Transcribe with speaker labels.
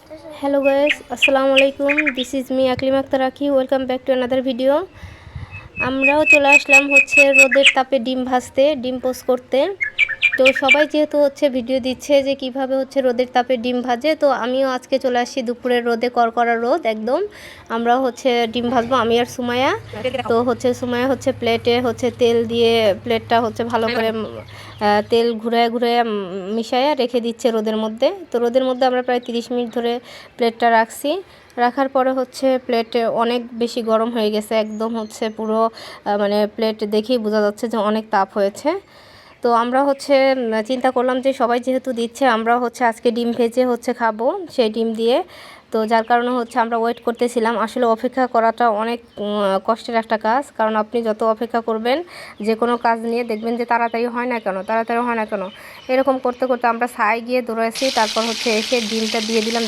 Speaker 1: Hello guys, Assalamu alaikum. This is me Aklim Akhtar Aki. Welcome back to another video. আমরাও চলে আসলাম হচ্ছে রোদের তাপে ডিম ভাজতে, ডিম পোস্ট করতে। তো সবাই যেহেতু হচ্ছে ভিডিও দিচ্ছে যে কিভাবে হচ্ছে রোদের তাপে ডিম ভাজে, তো আমিও আজকে চলে আসছি দুপুরের রোদে, করকরা রোদ একদম। আমরা হচ্ছে ডিম ভাজবো আমি আর সুমাইয়া। তো হচ্ছে সুমাইয়া হচ্ছে প্লেটে হচ্ছে তেল দিয়ে প্লেটটা হচ্ছে ভালো করে তেল ঘুরায় ঘুরায় মিশাইয়া রেখে দিচ্ছে রোদের মধ্যে। তো রোদের মধ্যে আমরা প্রায় 30 মিনিট ধরে প্লেটটা রাখছি। রাখার পরে হচ্ছে প্লেটে অনেক বেশি গরম হয়ে গেছে, একদম হচ্ছে পুরো মানে প্লেট দেখেই বোঝা যাচ্ছে যে অনেক তাপ হয়েছে। তো আমরা হচ্ছে চিন্তা করলাম যে সবাই যেহেতু দিচ্ছে, আমরা হচ্ছে আজকে ডিম ভেজে হচ্ছে খাবো সেই ডিম দিয়ে। তো যার কারণে হচ্ছে আমরা ওয়েট করতেছিলাম। আসলে অপেক্ষা করাটা অনেক কষ্টের একটা কাজ, কারণ আপনি যত অপেক্ষা করবেন যে কোনো কাজ নিয়ে দেখবেন যে তাড়াতাড়ি হয় না কেন এরকম করতে করতে আমরা ছাই গিয়ে দৌড়াইছি। তারপর হচ্ছে এসে ডিমটা দিয়ে দিলাম।